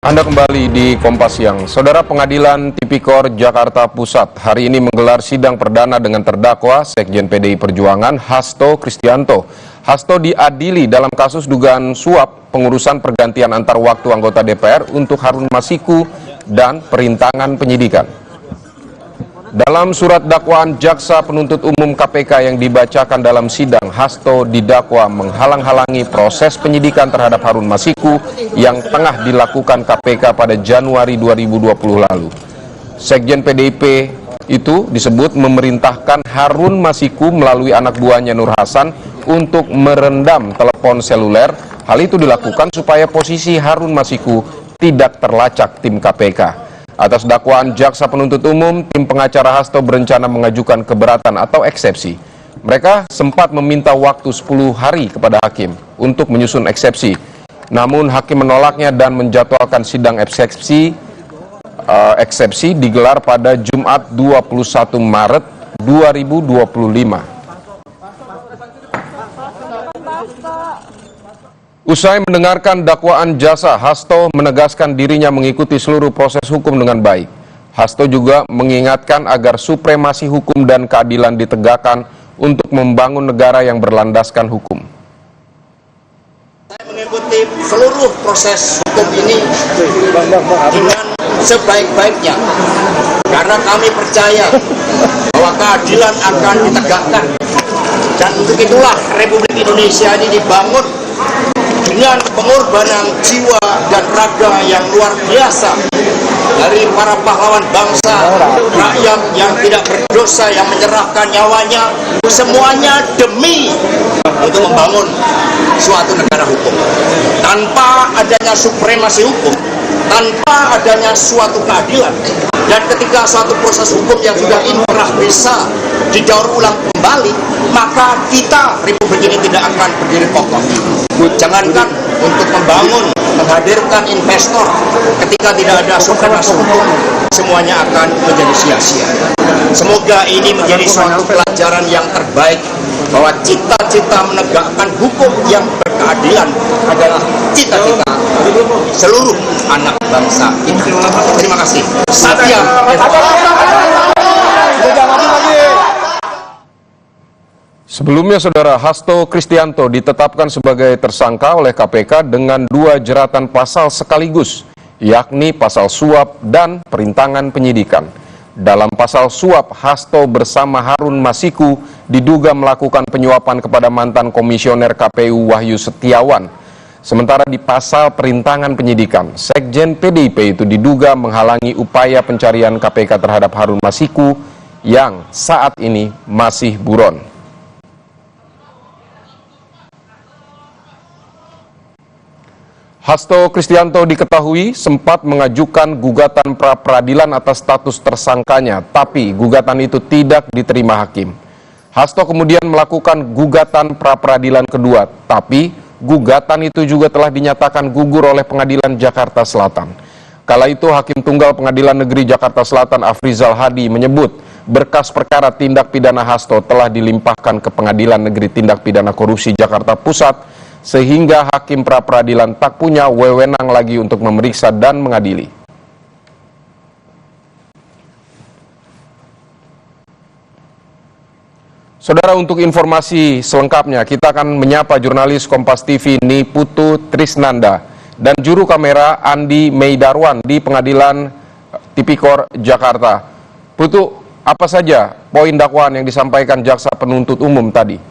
Anda kembali di Kompas Siang. Saudara, Pengadilan Tipikor Jakarta Pusat hari ini menggelar sidang perdana dengan terdakwa Sekjen PDI Perjuangan Hasto Kristianto. Hasto diadili dalam kasus dugaan suap pengurusan pergantian antar waktu anggota DPR untuk Harun Masiku dan perintangan penyidikan. Dalam surat dakwaan Jaksa Penuntut Umum KPK yang dibacakan dalam sidang, Hasto didakwa menghalang-halangi proses penyidikan terhadap Harun Masiku yang tengah dilakukan KPK pada Januari 2020 lalu. Sekjen PDIP itu disebut memerintahkan Harun Masiku melalui anak buahnya Nur Hasan untuk merendam telepon seluler. Hal itu dilakukan supaya posisi Harun Masiku tidak terlacak tim KPK. Atas dakwaan Jaksa Penuntut Umum, tim pengacara Hasto berencana mengajukan keberatan atau eksepsi. Mereka sempat meminta waktu 10 hari kepada hakim untuk menyusun eksepsi. Namun hakim menolaknya dan menjadwalkan sidang eksepsi digelar pada Jumat 21 Maret 2025. Usai mendengarkan dakwaan Jaksa, Hasto menegaskan dirinya mengikuti seluruh proses hukum dengan baik. Hasto juga mengingatkan agar supremasi hukum dan keadilan ditegakkan untuk membangun negara yang berlandaskan hukum. Saya mengikuti seluruh proses hukum ini dengan sebaik-baiknya, karena kami percaya bahwa keadilan akan ditegakkan, dan untuk itulah Republik Indonesia ini dibangun dengan pengorbanan jiwa dan raga yang luar biasa dari para pahlawan bangsa, rakyat yang tidak berdosa yang menyerahkan nyawanya, semuanya demi untuk membangun suatu negara hukum. Tanpa adanya supremasi hukum, tanpa adanya suatu keadilan, dan ketika suatu proses hukum yang sudah inkrah bisa didaur ulang kembali, maka kita, Republik ini tidak akan berdiri kokoh. Jangankan untuk membangun, menghadirkan investor, ketika tidak ada supremasi hukum, semuanya akan menjadi sia-sia. Semoga ini menjadi suatu pelajaran yang terbaik, bahwa cita-cita menegakkan hukum yang berkeadilan adalah cita-cita seluruh anak bangsa kita. Terima kasih. Satya. Sebelumnya, Saudara, Hasto Kristianto ditetapkan sebagai tersangka oleh KPK dengan 2 jeratan pasal sekaligus, yakni pasal suap dan perintangan penyidikan. Dalam pasal suap, Hasto bersama Harun Masiku diduga melakukan penyuapan kepada mantan komisioner KPU Wahyu Setiawan. Sementara di pasal perintangan penyidikan, Sekjen PDIP itu diduga menghalangi upaya pencarian KPK terhadap Harun Masiku yang saat ini masih buron. Hasto Kristianto diketahui sempat mengajukan gugatan pra-peradilan atas status tersangkanya, tapi gugatan itu tidak diterima hakim. Hasto kemudian melakukan gugatan pra-peradilan kedua, tapi gugatan itu juga telah dinyatakan gugur oleh Pengadilan Jakarta Selatan. Kala itu Hakim Tunggal Pengadilan Negeri Jakarta Selatan Afrizal Hadi menyebut berkas perkara tindak pidana Hasto telah dilimpahkan ke Pengadilan Negeri Tindak Pidana Korupsi Jakarta Pusat, sehingga hakim pra-peradilan tak punya wewenang lagi untuk memeriksa dan mengadili. Saudara, untuk informasi selengkapnya, kita akan menyapa jurnalis Kompas TV Niputu Trisnanda dan juru kamera Andi Meidarwan di Pengadilan Tipikor Jakarta. Putu, apa saja poin dakwaan yang disampaikan Jaksa Penuntut Umum tadi?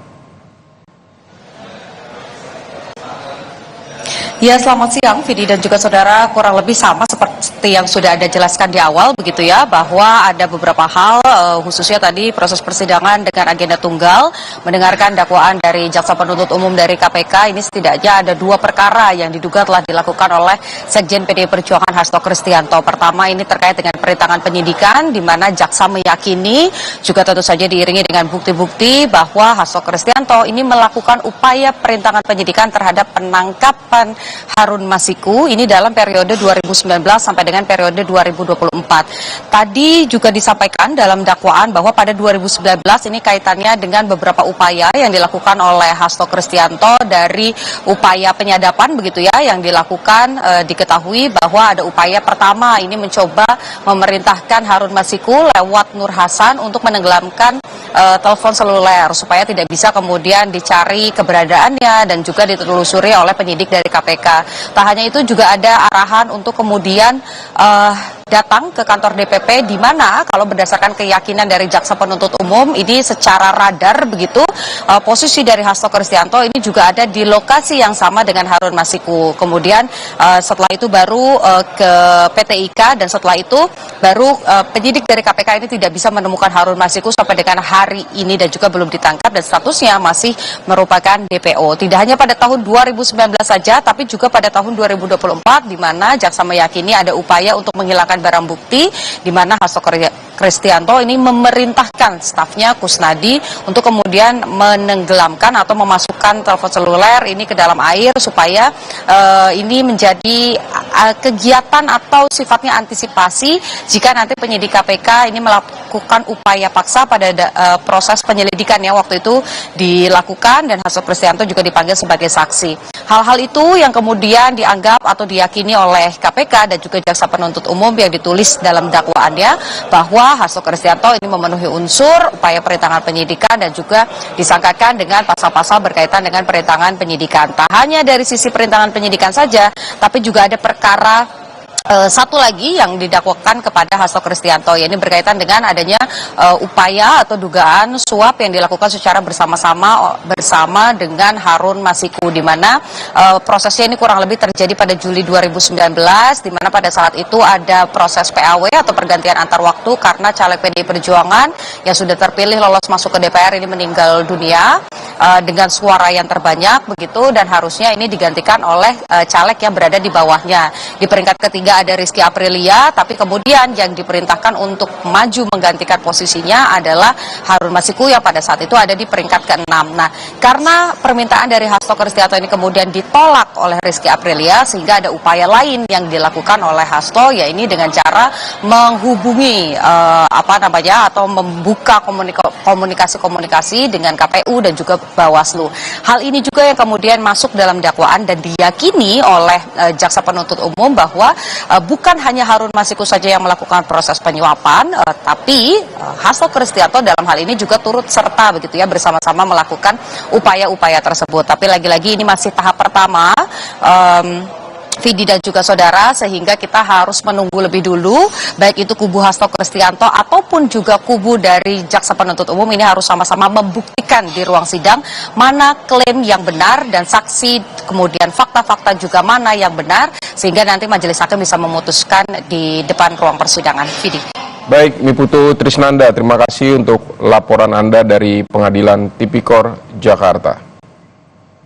Ya, selamat siang Vidi dan juga saudara, kurang lebih sama seperti yang sudah Anda jelaskan di awal begitu ya, bahwa ada beberapa hal khususnya tadi proses persidangan dengan agenda tunggal, mendengarkan dakwaan dari Jaksa Penuntut Umum dari KPK. Ini setidaknya ada 2 perkara yang diduga telah dilakukan oleh Sekjen PDI Perjuangan Hasto Kristianto. Pertama, ini terkait dengan perintangan penyidikan, di mana Jaksa meyakini juga tentu saja diiringi dengan bukti-bukti bahwa Hasto Kristianto ini melakukan upaya perintangan penyidikan terhadap penangkapan Harun Masiku ini dalam periode 2019 sampai dengan periode 2024. Tadi juga disampaikan dalam dakwaan bahwa pada 2019 ini kaitannya dengan beberapa upaya yang dilakukan oleh Hasto Kristianto dari upaya penyadapan begitu ya yang dilakukan. Diketahui bahwa ada upaya pertama ini mencoba memerintahkan Harun Masiku lewat Nur Hasan untuk menenggelamkan telepon seluler supaya tidak bisa kemudian dicari keberadaannya dan juga ditelusuri oleh penyidik dari KPK. Tak hanya itu juga ada arahan untuk kemudian datang ke kantor DPP di mana kalau berdasarkan keyakinan dari jaksa penuntut umum ini secara radar begitu posisi dari Hasto Kristianto ini juga ada di lokasi yang sama dengan Harun Masiku. Kemudian setelah itu baru ke PT IKA dan setelah itu baru penyidik dari KPK ini tidak bisa menemukan Harun Masiku sampai dengan hari ini dan juga belum ditangkap dan statusnya masih merupakan DPO. Tidak hanya pada tahun 2019 saja tapi juga pada tahun 2024 di mana jaksa meyakini ada upaya untuk menghilangkan barang bukti di mana Hasto Kristianto ini memerintahkan stafnya Kusnadi untuk kemudian menenggelamkan atau memasukkan telepon seluler ini ke dalam air supaya ini menjadi kegiatan atau sifatnya antisipasi jika nanti penyidik KPK ini melakukan upaya paksa pada proses penyelidikan yang waktu itu dilakukan dan Hasto Kristianto juga dipanggil sebagai saksi. Hal-hal itu yang kemudian dianggap atau diyakini oleh KPK dan juga jaksa penuntut umum yang ditulis dalam dakwaannya bahwa Hasto Kristianto ini memenuhi unsur upaya perintangan penyidikan dan juga disangkakan dengan pasal-pasal berkaitan dengan perintangan penyidikan. Tak hanya dari sisi perintangan penyidikan saja, tapi juga ada perkara satu lagi yang didakwakan kepada Hasto Kristianto, yaitu berkaitan dengan adanya upaya atau dugaan suap yang dilakukan secara bersama dengan Harun Masiku, di mana prosesnya ini kurang lebih terjadi pada Juli 2019, di mana pada saat itu ada proses PAW atau pergantian antar waktu karena caleg PDI Perjuangan yang sudah terpilih lolos masuk ke DPR ini meninggal dunia dengan suara yang terbanyak begitu dan harusnya ini digantikan oleh caleg yang berada di bawahnya. Di peringkat ketiga ada Rizky Aprilia, tapi kemudian yang diperintahkan untuk maju menggantikan posisinya adalah Harun Masiku yang pada saat itu ada di peringkat ke-6. Nah, karena permintaan dari Hasto Kristianto ini kemudian ditolak oleh Rizky Aprilia sehingga ada upaya lain yang dilakukan oleh Hasto, ya ini dengan cara menghubungi atau membuka komunikasi dengan KPU dan juga Bawaslu. Hal ini juga yang kemudian masuk dalam dakwaan dan diyakini oleh jaksa penuntut umum bahwa bukan hanya Harun Masiku saja yang melakukan proses penyuapan, tapi Hasto Kristianto dalam hal ini juga turut serta begitu ya bersama-sama melakukan upaya-upaya tersebut. Tapi lagi-lagi ini masih tahap pertama. Vidi dan juga saudara, sehingga kita harus menunggu lebih dulu baik itu kubu Hasto Kristianto ataupun juga kubu dari jaksa penuntut umum ini harus sama-sama membuktikan di ruang sidang mana klaim yang benar dan saksi kemudian fakta-fakta juga mana yang benar sehingga nanti majelis hakim bisa memutuskan di depan ruang persidangan. Vidi. Baik, Niputu Trisnanda, terima kasih untuk laporan Anda dari Pengadilan Tipikor Jakarta.